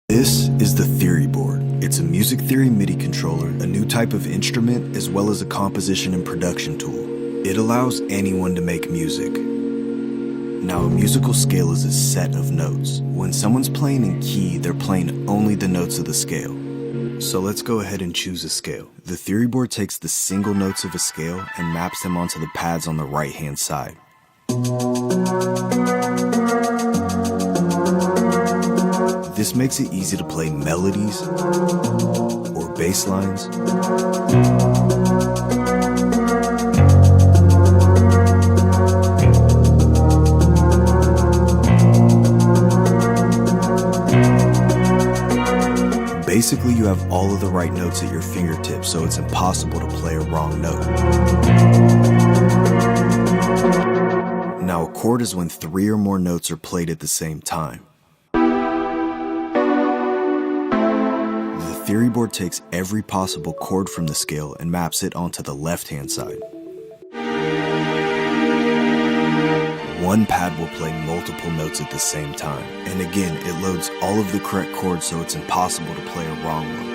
This is the TheoryBoard. It's a music theory MIDI controller, a new type of instrument, as well as a composition and production tool. It allows anyone to make music. Now, a musical scale is a set of notes. When someone's playing in key, they're playing only the notes of the scale. So let's go ahead and choose a scale. The TheoryBoard takes the single notes of a scale and maps them onto the pads on the right-hand side. This makes it easy to play melodies or bass lines. Basically, you have all of the right notes at your fingertips, so it's impossible to play a wrong note. Now, a chord is when 3 or more notes are played at the same time. The TheoryBoard takes every possible chord from the scale and maps it onto the left-hand side. One pad will play multiple notes at the same time, and again, it loads all of the correct chords, so it's impossible to play a wrong one.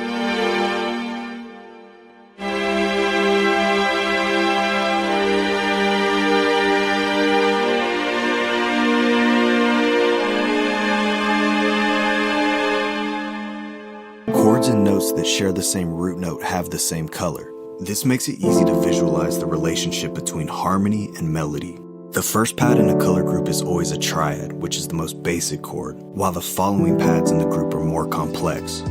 Chords and notes that share the same root note have the same color. This makes it easy to visualize the relationship between harmony and melody. The first pad in a color group is always a triad, which is the most basic chord, while the following pads in the group are more complex.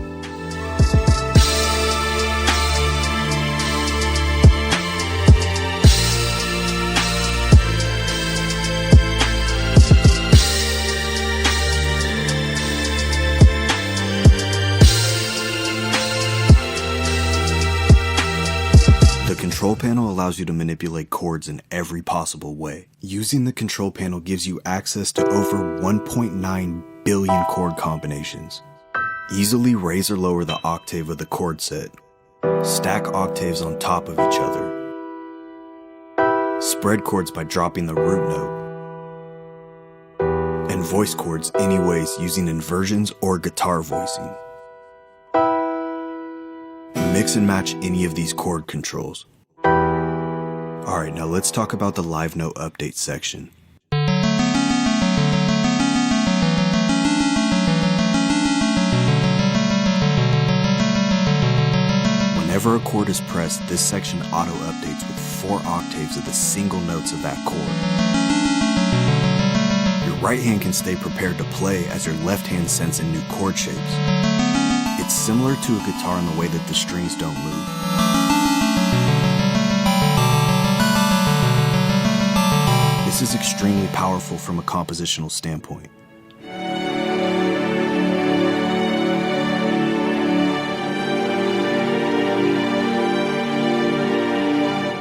The control panel allows you to manipulate chords in every possible way. Using the control panel gives you access to over 1.9 billion chord combinations. Easily raise or lower the octave of the chord set. Stack octaves on top of each other. Spread chords by dropping the root note. And voice chords anyways using inversions or guitar voicing. Mix and match any of these chord controls. Alright, now let's talk about the live note update section. Whenever a chord is pressed, this section auto-updates with 4 octaves of the single notes of that chord. Your right hand can stay prepared to play as your left hand sends in new chord shapes. It's similar to a guitar in the way that the strings don't move. This is extremely powerful from a compositional standpoint.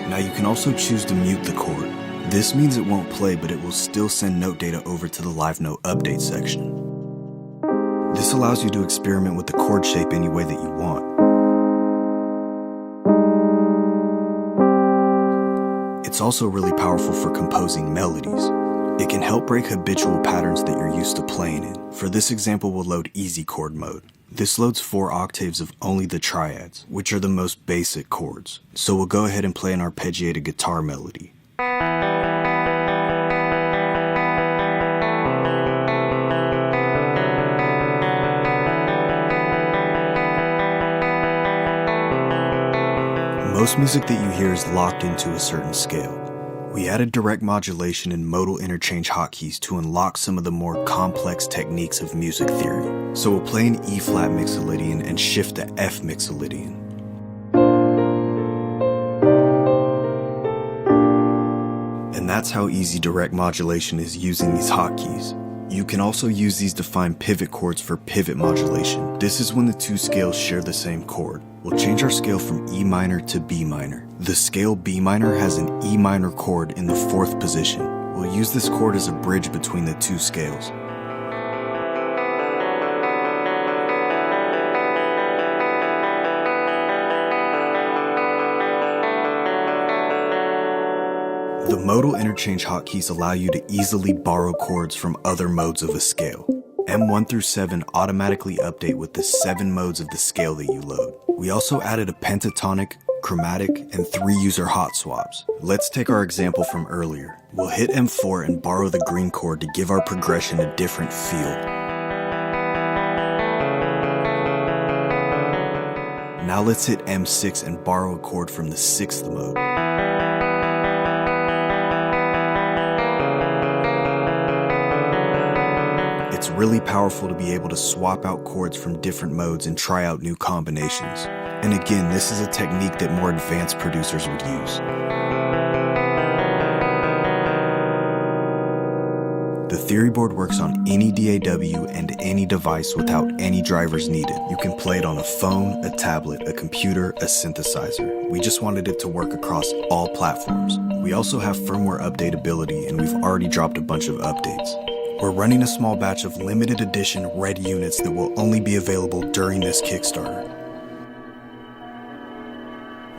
Now you can also choose to mute the chord. This means it won't play, but it will still send note data over to the live note update section. This allows you to experiment with the chord shape any way that you want. It's also really powerful for composing melodies. It can help break habitual patterns that you're used to playing in. For this example, we'll load easy chord mode. This loads 4 octaves of only the triads, which are the most basic chords. So we'll go ahead and play an arpeggiated guitar melody. Most music that you hear is locked into a certain scale. We added direct modulation and modal interchange hotkeys to unlock some of the more complex techniques of music theory. So we'll play an E-flat mixolydian and shift to F mixolydian. And that's how easy direct modulation is using these hotkeys. You can also use these to find pivot chords for pivot modulation. This is when the two scales share the same chord. We'll change our scale from E minor to B minor. The scale B minor has an E minor chord in the 4th position. We'll use this chord as a bridge between the two scales. The modal interchange hotkeys allow you to easily borrow chords from other modes of a scale. M1 through 7 automatically update with the 7 modes of the scale that you load. We also added a pentatonic, chromatic, and 3 user hot swaps. Let's take our example from earlier. We'll hit M4 and borrow the green chord to give our progression a different feel. Now let's hit M6 and borrow a chord from the 6th mode. It's really powerful to be able to swap out chords from different modes and try out new combinations. And again, this is a technique that more advanced producers would use. The TheoryBoard works on any DAW and any device without any drivers needed. You can play it on a phone, a tablet, a computer, a synthesizer. We just wanted it to work across all platforms. We also have firmware updatability, and we've already dropped a bunch of updates. We're running a small batch of limited edition red units that will only be available during this Kickstarter.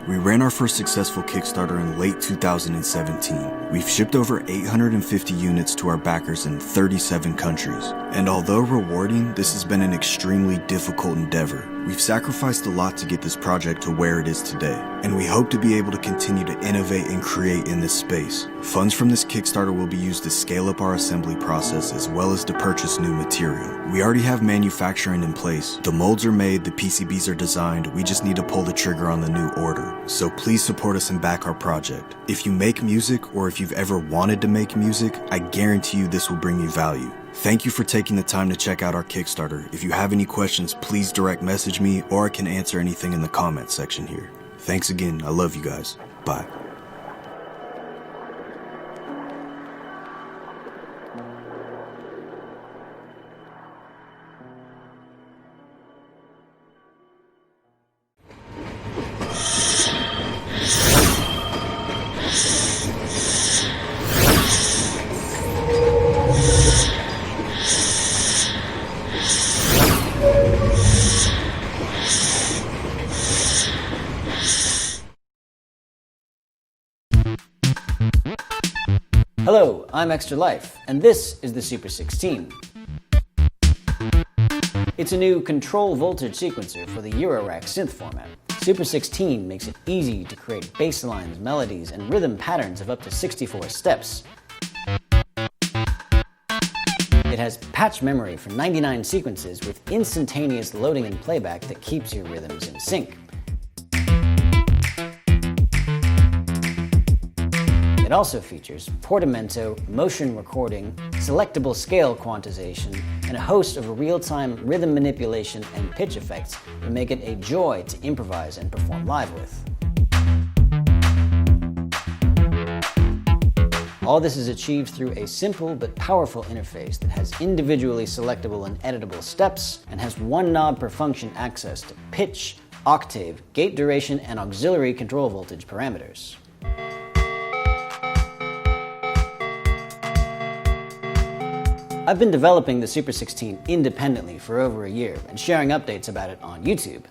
We ran our first successful Kickstarter in late 2017. We've shipped over 850 units to our backers in 37 countries. And although rewarding, this has been an extremely difficult endeavor. We've sacrificed a lot to get this project to where it is today, and we hope to be able to continue to innovate and create in this space. Funds from this Kickstarter will be used to scale up our assembly process as well as to purchase new material. We already have manufacturing in place. The molds are made, the PCBs are designed, we just need to pull the trigger on the new order. So please support us and back our project. If you make music, or if you've ever wanted to make music, I guarantee you this will bring you value. Thank you for taking the time to check out our Kickstarter. If you have any questions, please direct message me, or I can answer anything in the comments section here. Thanks again. I love you guys. Bye. Hello, I'm Extra Life, and this is the Super 16. It's a new control voltage sequencer for the Eurorack synth format. Super 16 makes it easy to create bass lines, melodies, and rhythm patterns of up to 64 steps. It has patch memory for 99 sequences with instantaneous loading and playback that keeps your rhythms in sync. It also features portamento, motion recording, selectable scale quantization, and a host of real-time rhythm manipulation and pitch effects that make it a joy to improvise and perform live with. All this is achieved through a simple but powerful interface that has individually selectable and editable steps and has one knob per function access to pitch, octave, gate duration, and auxiliary control voltage parameters. I've been developing the Super 16 independently for over a year and sharing updates about it on YouTube.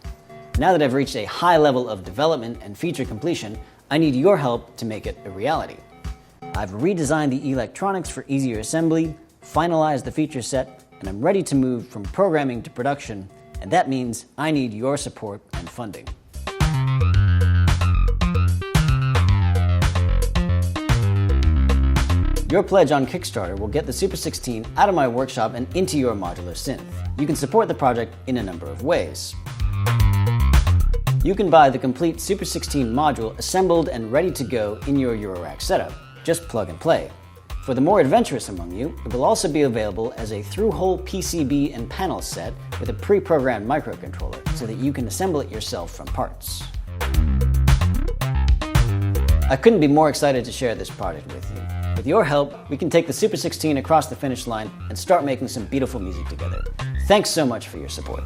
Now that I've reached a high level of development and feature completion, I need your help to make it a reality. I've redesigned the electronics for easier assembly, finalized the feature set, and I'm ready to move from programming to production, and that means I need your support and funding. Your pledge on Kickstarter will get the Super 16 out of my workshop and into your modular synth. You can support the project in a number of ways. You can buy the complete Super 16 module assembled and ready to go in your Eurorack setup. Just plug and play. For the more adventurous among you, it will also be available as a through-hole PCB and panel set with a pre-programmed microcontroller so that you can assemble it yourself from parts. I couldn't be more excited to share this project with you. With your help, we can take the Super 16 across the finish line and start making some beautiful music together. Thanks so much for your support.